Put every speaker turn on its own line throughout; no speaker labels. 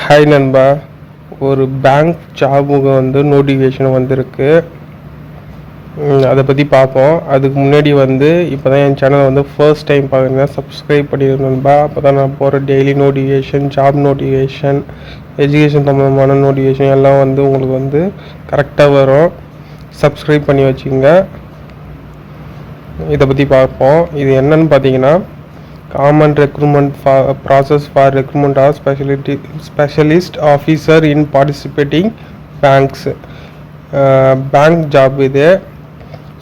Hi நண்பா, ஒரு bank ஜாபுக்கு வந்து நோட்டிஃபிகேஷன் வந்திருக்கு. அதை பற்றி பார்ப்போம். அதுக்கு முன்னாடி வந்து இப்போ தான் என் சேனலை வந்து ஃபர்ஸ்ட் டைம் பார்க்குறீங்க, சப்ஸ்கிரைப் பண்ணிடுங்க நண்பா. அப்போ தான் நான் போகிற daily notification, job notification, education சம்மந்தமான நோட்டிஃபிகேஷன் எல்லாம் வந்து உங்களுக்கு வந்து கரெக்டாக வரும். சப்ஸ்கிரைப் பண்ணி வச்சுங்க. இதை பற்றி பார்ப்போம். இது என்னன்னு பார்த்தீங்கன்னா, common recruitment process for recruitment of specialist officer in participating banks. Bank job இது.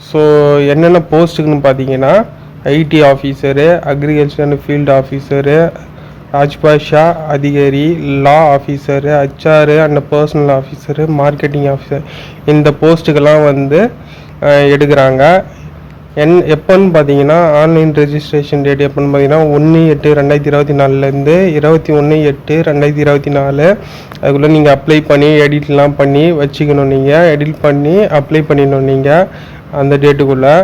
ஸோ என்னென்ன போஸ்ட்டுக்குன்னு பார்த்தீங்கன்னா, IT officer, agriculture and field officer, Rajbhasha அதிகாரி, law officer, HR and personnel officer, marketing officer, இந்த போஸ்ட்டுக்கெல்லாம் வந்து எடுக்கிறாங்க. எப்போன்னு பார்த்தீங்கன்னா, ஆன்லைன் ரெஜிஸ்ட்ரேஷன் டேட் எப்போன்னு பார்த்தீங்கன்னா 1/8/2024 21/8/2024 அதுக்குள்ளே நீங்கள் அப்ளை பண்ணி எடிட்லாம் பண்ணி வச்சுக்கணும். நீங்கள் எடிட் பண்ணி அப்ளை பண்ணிடணும் நீங்கள் அந்த டேட்டுக்குள்ளே.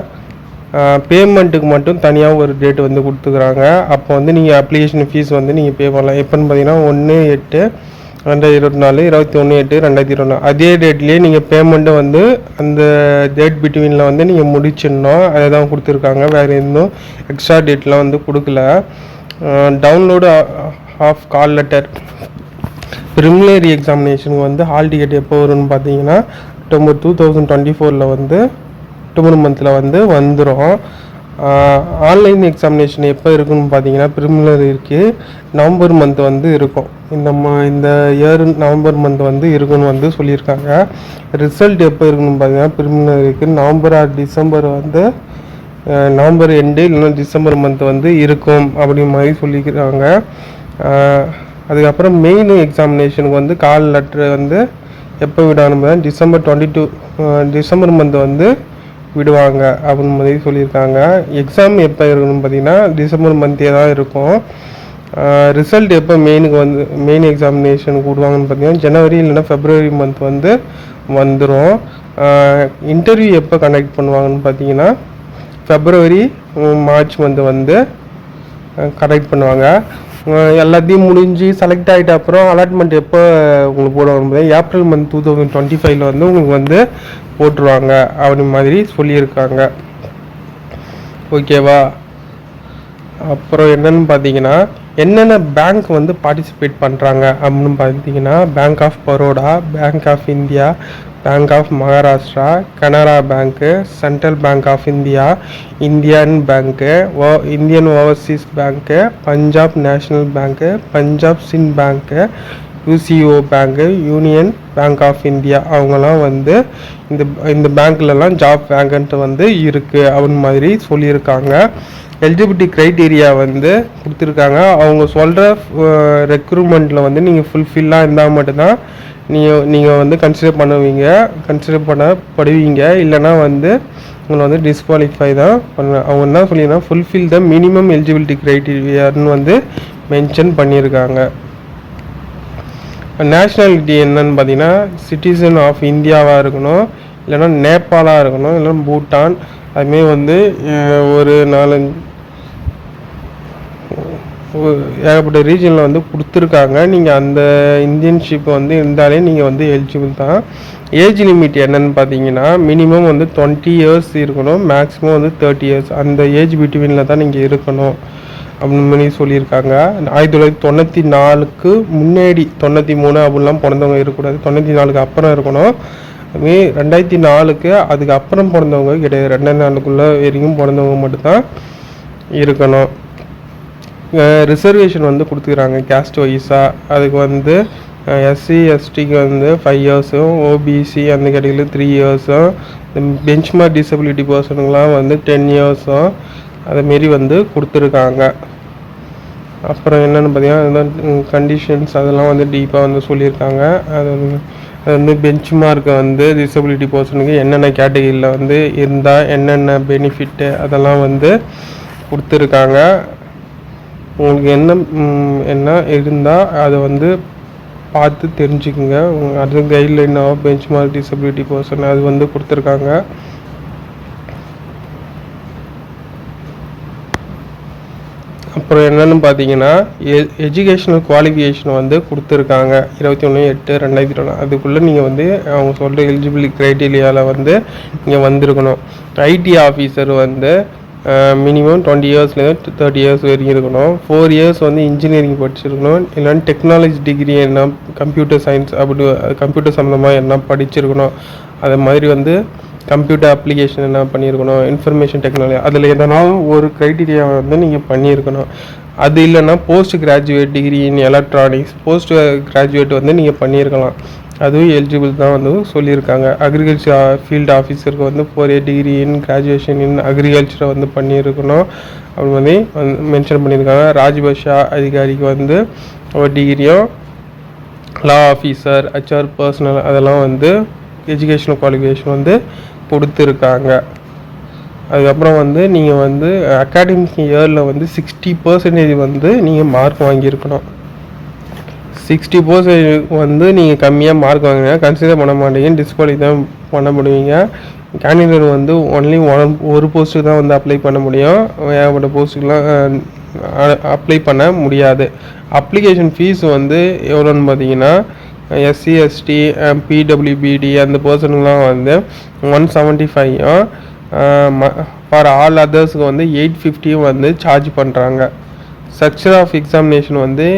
பேமெண்ட்டுக்கு மட்டும் தனியாக ஒரு டேட் வந்து கொடுத்துக்குறாங்க. அப்போ வந்து நீங்கள் அப்ளிகேஷன் ஃபீஸ் வந்து நீங்கள் பே பண்ணலாம். எப்போன்னு பார்த்தீங்கன்னா 1/8/2024 21/8/2024 அதே டேட்லேயே நீங்கள் பேமெண்ட்டு வந்து அந்த டேட் பிட்வீனில் வந்து நீங்கள் முடிச்சிடணும். அதை தான் கொடுத்துருக்காங்க. வேறு எதுவும் எக்ஸ்ட்ரா டேட்லாம் வந்து கொடுக்கல. Download of call letter. Preliminary எக்ஸாமினேஷனுக்கு வந்து ஹால் டிக்கெட் எப்போ வரும்னு பார்த்தீங்கன்னா October 2024 வந்து அக்டோபர் மந்தில் வந்து வந்துடும். ஆன்லைன் எக்ஸாமினேஷன் எப்போ இருக்குன்னு பார்த்தீங்கன்னா, ப்ரிலிமினரி இருக்குது நவம்பர் மந்த் வந்து இருக்கும். இந்த இயர் நவம்பர் மந்த் வந்து இருக்குன்னு வந்து சொல்லியிருக்காங்க. ரிசல்ட் எப்போ இருக்குன்னு பார்த்தீங்கன்னா, ப்ரிலிமினரிக்கு நவம்பர் ஆர் டிசம்பர் வந்து நவம்பர் எண்டு இல்லைன்னா டிசம்பர் மந்த் வந்து இருக்கும் அப்படிங்கிற மாதிரி சொல்லிக்கிறாங்க. அதுக்கப்புறம் மெயின் எக்ஸாமினேஷனுக்கு வந்து கால் லெட்ரு வந்து எப்போ விடணும், டிசம்பர் மந்த் வந்து விடுவாங்க அப்படின்னு மாதிரி சொல்லியிருக்காங்க. எக்ஸாம் எப்போ இருக்கணும்னு பார்த்தீங்கன்னா டிசம்பர் மந்த்தே தான் இருக்கும். ரிசல்ட் எப்போ மெயின் எக்ஸாமினேஷனுக்கு விடுவாங்கன்னு பார்த்தீங்கன்னா ஜனவரி இல்லைன்னா ஃபெப்ரவரி மந்த் வந்து வந்துடும். இன்டர்வியூ எப்போ கண்டக்ட் பண்ணுவாங்கன்னு பார்த்தீங்கன்னா ஃபெப்ரவரி மார்ச் மந்த் வந்து கண்டக்ட் பண்ணுவாங்க. எல்லாத்தையும் முடிஞ்சு செலக்ட் ஆகிட்ட அப்புறம் அலாட்மெண்ட் எப்போ உங்களுக்கு போடுவாங்க, ஏப்ரல் மந்த் 2025 வந்து உங்களுக்கு வந்து போட்டுருவாங்க அப்படி மாதிரி சொல்லியிருக்காங்க. ஓகேவா? அப்புறம் என்னென்னு பார்த்தீங்கன்னா, என்னென்ன பேங்க் வந்து பார்ட்டிசிபேட் பண்ணுறாங்க அப்படின்னு பார்த்தீங்கன்னா, bank of Baroda, bank of India, bank of Maharashtra, Canara bank, central bank of India, Indian bank, Indian overseas bank, Punjab national bank, Punjab Sind bank, UCO bank, union bank of India, அவங்கெல்லாம் வந்து இந்த பேங்க்லலாம் ஜாப் வேகன்ட் வந்து இருக்குது அப்படின்னு மாதிரி சொல்லியிருக்காங்க. எலிஜிபிலிட்டி க்ரைட்டீரியா வந்து கொடுத்துருக்காங்க. அவங்க சொல்கிற ரெக்ரூட்மெண்ட்டில் வந்து நீங்கள் ஃபுல்ஃபில்லாக இருந்தால் மட்டும்தான் நீங்கள் வந்து கன்சிடர் பண்ணப்படுவீங்க. இல்லைனா வந்து உங்களை வந்து டிஸ்குவாலிஃபை தான் பண்ணுவேன். அவங்க என்ன சொல்லிங்கன்னா, ஃபுல்ஃபில் த மினிமம் எலிஜிபிலிட்டி க்ரைட்டீரியான்னு வந்து மென்ஷன் பண்ணியிருக்காங்க. நேஷ்னாலிட்டி என்னன்னு பார்த்தீங்கன்னா, சிட்டிசன் ஆஃப் இந்தியாவாக இருக்கணும், இல்லைனா நேபாளாக இருக்கணும், இல்லைனா பூட்டான், அதுமாரி வந்து ஒரு 4-5 ஏகப்பட்ட ரீஜனில் வந்து கொடுத்துருக்காங்க. நீங்கள் அந்த இந்தியன்ஷிப் வந்து இருந்தாலே நீங்கள் வந்து எலிஜிபிள் தான். ஏஜ் லிமிட் என்னன்னு பார்த்தீங்கன்னா, மினிமம் வந்து 20 years இருக்கணும், மேக்ஸிமம் வந்து 30 years. அந்த ஏஜ் பிட்வீனில் தான் நீங்கள் இருக்கணும் அப்படின்னு மாதிரி சொல்லியிருக்காங்க. 1994க்கு முன்னாடி 93 அப்படிலாம் பிறந்தவங்க இருக்கக்கூடாது, 94க்கு அப்புறம் இருக்கணும். அதுமாரி 2004க்கு அதுக்கு அப்புறம் பிறந்தவங்க கிடையாது, 2004க்குள்ளே வரைக்கும் பிறந்தவங்க மட்டும்தான் இருக்கணும். ரிசர்வேஷன் வந்து கொடுத்துக்கிறாங்க கேஸ்ட் வைஸாக. அதுக்கு வந்து எஸ்சி எஸ்டிக்கு வந்து 5 yearsம், ஓபிசி அந்த கேட்டகரியில் 3 yearsம், பெஞ்ச்மார்க் டிசபிலிட்டி பர்சனுங்களாம் வந்து 10 yearsம் அதுமாரி வந்து கொடுத்துருக்காங்க. அப்புறம் என்னென்னு பார்த்தீங்கன்னா, கண்டிஷன்ஸ் அதெல்லாம் வந்து டீப்பாக வந்து சொல்லியிருக்காங்க. அது வந்து பெஞ்ச் மார்க்கை வந்து டிசபிலிட்டி பர்சனுக்கு என்னென்ன கேட்டகரியில் வந்து இருந்தால் என்னென்ன பெனிஃபிட்டு அதெல்லாம் வந்து கொடுத்துருக்காங்க. உங்களுக்கு என்ன இருந்தால் அதை வந்து பார்த்து தெரிஞ்சுக்குங்க. அது guideline of benchmark disability person அது வந்து கொடுத்துருக்காங்க. அப்புறம் என்னென்னு பார்த்தீங்கன்னா எஜுகேஷ்னல் குவாலிஃபிகேஷன் வந்து கொடுத்துருக்காங்க 21/8/2021. அதுக்குள்ளே நீங்கள் வந்து அவங்க சொல்கிற எலிஜிபிலிட்டி க்ரைட்டீரியாவில் வந்து நீங்கள் வந்திருக்கணும். ஐடி ஆஃபீஸர் வந்து மினிமம் 20 இயர்ஸ்லேருந்து 30 இயர்ஸ் வரைக்கும் இருக்கணும். 4 இயர்ஸ் வந்து இன்ஜினியரிங் படிச்சிருக்கணும். இல்லைன்னா டெக்னாலஜி டிகிரி என்ன கம்ப்யூட்டர் சயின்ஸ் அப்படி கம்ப்யூட்டர் சம்மந்தமாக என்ன படிச்சிருக்கணும். அது மாதிரி வந்து கம்ப்யூட்டர் அப்ளிகேஷன் என்ன பண்ணியிருக்கணும், இன்ஃபர்மேஷன் டெக்னாலஜி அதில் எதனாலும் ஒரு க்ரைட்டீரியா வந்து நீங்கள் பண்ணியிருக்கணும். அது இல்லைன்னா post graduate degree in electronics post graduate வந்து நீங்கள் பண்ணியிருக்கலாம். அதுவும் எலிஜிபிள் தான் வந்து சொல்லியிருக்காங்க. அக்ரிகல்ச்சர் ஃபீல்டு ஆஃபீஸருக்கு வந்து 4 year degree in graduation in அக்ரிகல்ச்சரை வந்து பண்ணியிருக்கணும் அப்படி வந்து மென்ஷன் பண்ணியிருக்காங்க. ராஜ்பாஷா அதிகாரிக்கு வந்து ஒரு டிகிரியும், லா ஆஃபீஸர் HR பர்சனல் அதெல்லாம் வந்து எஜுகேஷனல் குவாலிஃபிகேஷன் வந்து கொடுத்துருக்காங்க. அதுக்கப்புறம் வந்து நீங்கள் வந்து அகாடமிக் இயரில் வந்து 60% வந்து நீங்கள் மார்க் வாங்கியிருக்கணும். 60% வந்து நீங்கள் கம்மியாக மார்க் வாங்கினா கன்சிடர் பண்ண மாட்டீங்க, டிஸ்குவாலிஃபை தான் பண்ணப்படுவீங்க. கேண்டிடேட் வந்து ஒன்லி ஒரு போஸ்ட்டுக்கு தான் வந்து அப்ளை பண்ண முடியும். ஏகப்பட்ட போஸ்ட்டுக்கெலாம் அப்ளை பண்ண முடியாது. அப்ளிகேஷன் ஃபீஸ் வந்து எவ்வளோன்னு பார்த்தீங்கன்னா SC ST PWBD அந்த பர்சனுக்குலாம் வந்து 175 ஃபார் ஆல் அதர்ஸுக்கு வந்து 850 வந்து சார்ஜ் பண்ணுறாங்க. ஸ்ட்ரக்சர் ஆஃப் எக்ஸாமினேஷன் வந்து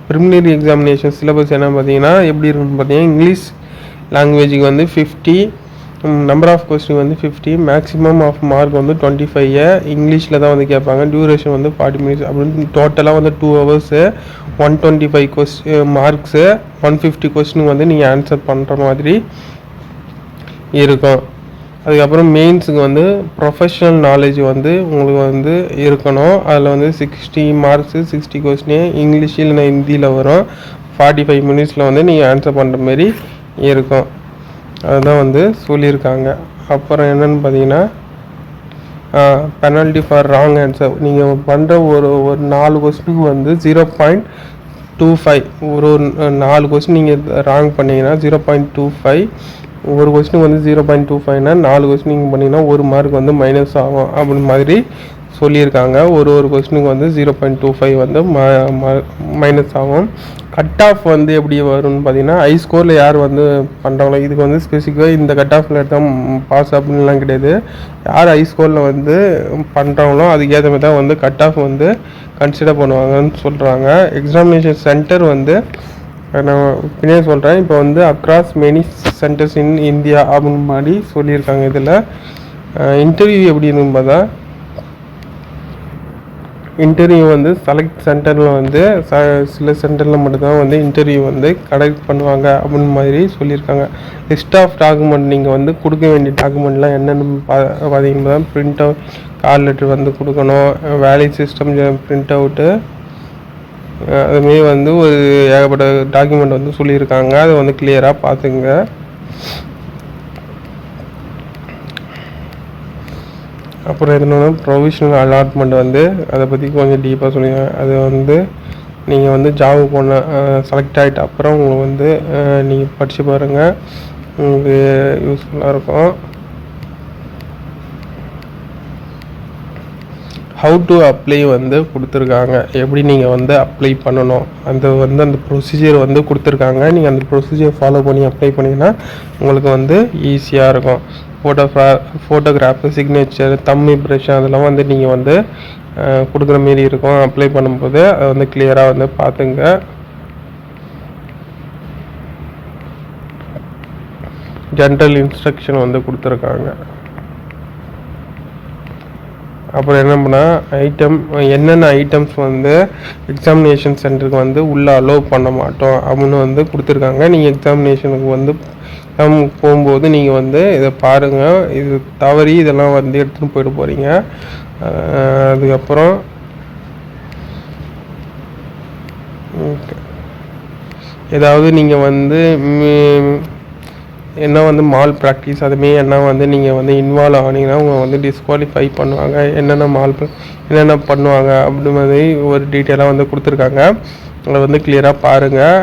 ப்ரிலிமினரி எக்ஸாமினேஷன் சிலபஸ் என்ன பார்த்தீங்கன்னா எப்படி இருக்குன்னு பார்த்தீங்கன்னா இங்கிலீஷ் லாங்குவேஜுக்கு வந்து 50, நம்பர் ஆஃப் கொஸ்டின் வந்து 50, மேக்ஸிமம் ஆஃப் மார்க் வந்து 25. இங்கிலீஷில் தான் வந்து கேட்பாங்க. டியூரேஷன் வந்து 40 மினிட்ஸ் அப்படின்னு டோட்டலாக வந்து 2 ஹவர்ஸு, 125 மார்க்ஸு, 150 கொஸ்டின் வந்து நீங்கள் ஆன்சர் பண்ணுற மாதிரி இருக்கும். அதுக்கப்புறம் மெயின்ஸுக்கு வந்து ப்ரொஃபஷ்னல் நாலேஜ் வந்து உங்களுக்கு வந்து இருக்கணும். அதில் வந்து 60 மார்க்ஸு 60 கொஸ்டின் இங்கிலீஷ் இல்லைன்னா ஹிந்தியில் வரும். 45 மினிட்ஸில் வந்து நீங்கள் ஆன்சர் பண்ணுற மாரி இருக்கும். அதுதான் வந்து சொல்லியிருக்காங்க. அப்புறம் என்னென்னு பார்த்தீங்கன்னா பெனல்ட்டி ஃபார் ராங் ஆன்சர். நீங்கள் பண்ணுற ஒரு 4 கொஸ்டினுக்கு வந்து 0.25 ஒரு 4 கொஸ்டின் நீங்கள் ராங் பண்ணிங்கன்னா 0.25, ஒரு கொஸ்டினுக்கு வந்து 0.25னா 4 கொஸ்டின் நீங்கள் பண்ணிங்கன்னா 1 மார்க் வந்து மைனஸ் ஆகும் அப்படின்னு மாதிரி சொல்லியிருக்காங்க. ஒரு கொஸ்டினுக்கு வந்து 0.25 வந்து மைனஸ் ஆகும். கட் ஆஃப் வந்து எப்படி வரும்னு பார்த்தீங்கன்னா ஹை ஸ்கோரில் யார் வந்து பண்ணுறாங்களோ இதுக்கு வந்து ஸ்பெசிஃபிக்காக இந்த கட் ஆஃபில் எடுத்தால் பாஸ் அப்படின்லாம் கிடையாது. யார் ஹை ஸ்கோரில் வந்து பண்ணுறாங்களோ அதுக்கேற்ற மாதிரி தான் வந்து கட் ஆஃப் வந்து கன்சிடர் பண்ணுவாங்கன்னு சொல்கிறாங்க. எக்ஸாமினேஷன் சென்டர் வந்து நான் பின்னாடி சொல்கிறேன். இப்போ வந்து across many centres in India அப்படின்னு மாதிரி சொல்லியிருக்காங்க. இதில் இன்டர்வியூ எப்படி இருக்குன்னு பார்த்தா இன்டர்வியூ வந்து செலக்ட் சென்டரில் வந்து சில சென்டரில் மட்டும்தான் வந்து இன்டர்வியூ வந்து கனெக்ட் பண்ணுவாங்க அப்படின்னு மாதிரி சொல்லியிருக்காங்க. லிஸ்ட் ஆஃப் டாக்குமெண்ட் நீங்கள் வந்து கொடுக்க வேண்டிய டாக்குமெண்ட்லாம் என்னென்னு பார்த்தீங்கன்னா பிரிண்ட் அவுட் கால் லெட்டர் வந்து கொடுக்கணும், வேலிட் சிஸ்டம் பிரிண்ட் அவுட்டு, அதுமாரி வந்து ஒரு ஏகப்பட்ட டாக்குமெண்ட் வந்து சொல்லியிருக்காங்க. அதை வந்து கிளியராக பார்த்துங்க. அப்புறம் என்னென்னா ப்ரொவிஷனல் அலாட்மெண்ட் வந்து அதை பற்றி கொஞ்சம் டீப்பாக சொல்லுங்கள். அது வந்து நீங்கள் வந்து ஜாபு போன செலக்ட் ஆகிட்ட அப்புறம் உங்களுக்கு வந்து நீங்கள் படித்து பாருங்கள், உங்களுக்கு யூஸ்ஃபுல்லாக இருக்கும். ஹவு டு அப்ளை வந்து கொடுத்துருக்காங்க, எப்படி நீங்கள் வந்து அப்ளை பண்ணணும் அந்த ப்ரொசீஜர் வந்து கொடுத்துருக்காங்க. நீங்கள் அந்த ப்ரொசீஜர் ஃபாலோ பண்ணி அப்ளை பண்ணிங்கன்னா உங்களுக்கு வந்து ஈஸியாக இருக்கும். ஃபோட்டோகிராஃபு, சிக்னேச்சர், தம் இம்ப்ரெஷன் அதெல்லாம் வந்து நீங்கள் வந்து கொடுக்குற மாரி இருக்கும். அப்ளை பண்ணும்போது அதை வந்து கிளியராக வந்து பார்த்துங்க. ஜென்ரல் இன்ஸ்ட்ரக்ஷன் வந்து கொடுத்துருக்காங்க. அப்புறம் என்ன பண்ணால் என்னென்ன ஐட்டம்ஸ் வந்து எக்ஸாமினேஷன் சென்டருக்கு வந்து உள்ளே அலோவ் பண்ண மாட்டோம் அப்படின்னு வந்து கொடுத்துருக்காங்க. நீங்கள் எக்ஸாமினேஷனுக்கு வந்து போகும்போது நீங்கள் வந்து இதை பாருங்கள். இது தவறி இதெல்லாம் வந்து எடுத்துகிட்டு போயிட போகிறீங்க. அதுக்கப்புறம் ஏதாவது நீங்கள் வந்து என்ன வந்து மால் ப்ராக்டிஸ் அதுமாரி என்ன வந்து நீங்கள் வந்து இன்வால்வ் ஆனீங்கன்னா உங்களை வந்து டிஸ்குவாலிஃபை பண்ணுவாங்க. என்னென்ன பண்ணுவாங்க அப்படி மாதிரி ஒரு டீட்டெயிலாக வந்து கொடுத்துருக்காங்க. அதை வந்து கிளியராக பாருங்கள்.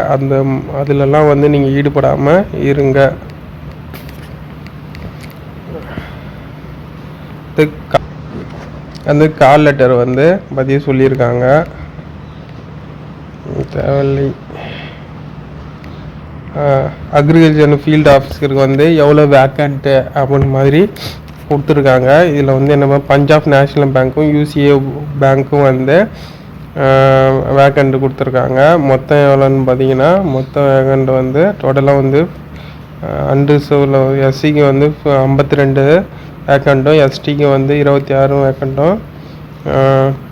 அதிலெல்லாம் வந்து நீங்கள் ஈடுபடாமல் இருங்க. அந்த கால் லெட்டர் வந்து பற்றி சொல்லியிருக்காங்க. தேவையில்லை. அக்ரிகல்ச்சர் அண்ட் ஃபீல்டு ஆஃபீஸருக்கு வந்து எவ்வளோ வேக்கண்ட்டு அப்படின்னு மாதிரி கொடுத்துருக்காங்க. இதில் வந்து என்னமோ பஞ்சாப் நேஷ்னல் பேங்க்கும் யூசிஏ பேங்க்கும் வந்து வேக்கண்ட் கொடுத்துருக்காங்க. மொத்தம் எவ்வளோன்னு பார்த்தீங்கன்னா மொத்தம் வேக்கண்ட் வந்து டோட்டலாக வந்து அன்ரிசர்வ்ல எஸ்சிக்கு வந்து 52 வேக்கண்ட்டும், எஸ்டிக்கு வந்து 26 வேக்கண்ட்டும்,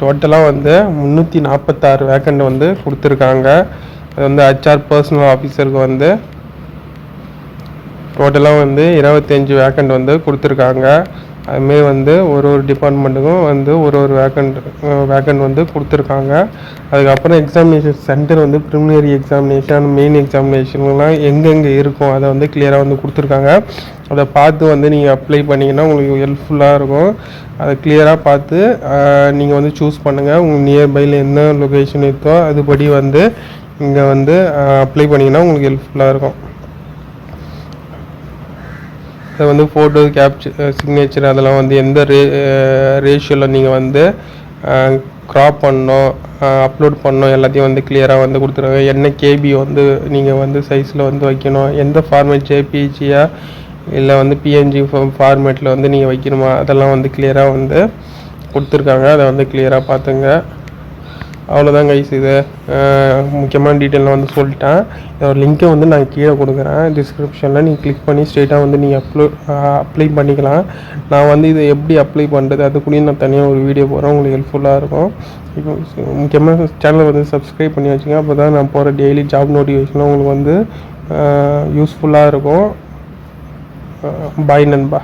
டோட்டலாக வந்து 346 வேக்கண்ட் வந்து கொடுத்துருக்காங்க. அது வந்து ஹெச்ஆர் பர்சனல் ஆஃபீஸருக்கு வந்து டோட்டலாக வந்து 25 வேக்கண்ட் வந்து கொடுத்துருக்காங்க. அதுமாரி வந்து ஒரு டிபார்ட்மெண்ட்டுக்கும் வந்து ஒரு வேக்கண்ட் வந்து கொடுத்துருக்காங்க. அதுக்கப்புறம் எக்ஸாமினேஷன் சென்டர் வந்து ப்ரிலிமினரி எக்ஸாமினேஷன், மெயின் எக்ஸாமினேஷன்லாம் எங்கெங்கே இருக்கும் அதை வந்து கிளியராக வந்து கொடுத்துருக்காங்க. அதை பார்த்து வந்து நீங்கள் அப்ளை பண்ணிங்கன்னா உங்களுக்கு ஹெல்ப்ஃபுல்லாக இருக்கும். அதை கிளியராக பார்த்து நீங்கள் வந்து சூஸ் பண்ணுங்கள். உங்கள் நியர்பையில் என்ன லொக்கேஷன் இருக்கோ அதுபடி வந்து இங்கே வந்து அப்ளை பண்ணிங்கன்னா உங்களுக்கு ஹெல்ப்ஃபுல்லாக இருக்கும். அதை வந்து ஃபோட்டோ சிக்னேச்சர் அதெல்லாம் வந்து எந்த ரேஷியோவில் நீங்கள் வந்து க்ராப் பண்ணணும், அப்லோட் பண்ணணும், எல்லாத்தையும் வந்து கிளியராக வந்து கொடுத்துருவாங்க. என்ன கேபி வந்து நீங்கள் வந்து சைஸில் வந்து வைக்கணும், எந்த ஃபார்மேட் ஜேபிஜியா இல்லை வந்து பிஎன்ஜி ஃபார்மேட்டில் வந்து நீங்கள் வைக்கணுமா, அதெல்லாம் வந்து கிளியராக வந்து கொடுத்துருக்காங்க. அதை வந்து கிளியராக பார்த்துங்க. அவ்வளோதான் கைஸ். இது முக்கியமான டீட்டெயிலாம் வந்து சொல்லிட்டேன். இதோட லிங்க்கை வந்து நான் கீழே கொடுக்குறேன் டிஸ்கிரிப்ஷனில். நீங்கள் கிளிக் பண்ணி ஸ்ட்ரெயிட்டாக வந்து நீங்கள் அப்ளை பண்ணிக்கலாம். நான் வந்து இதை எப்படி அப்ளை பண்ணுறது அதுக்குள்ளேயும் நான் தனியாக ஒரு வீடியோ போடுறேன், உங்களுக்கு ஹெல்ப்ஃபுல்லாக இருக்கும். இப்போ முக்கியமாக சேனலை வந்து சப்ஸ்கிரைப் பண்ணி வச்சுங்க. அப்போ தான் நான் போகிற டெய்லி ஜாப் நோட்டிஃபிகேஷனும் உங்களுக்கு வந்து யூஸ்ஃபுல்லாக இருக்கும். பாய் நண்பா.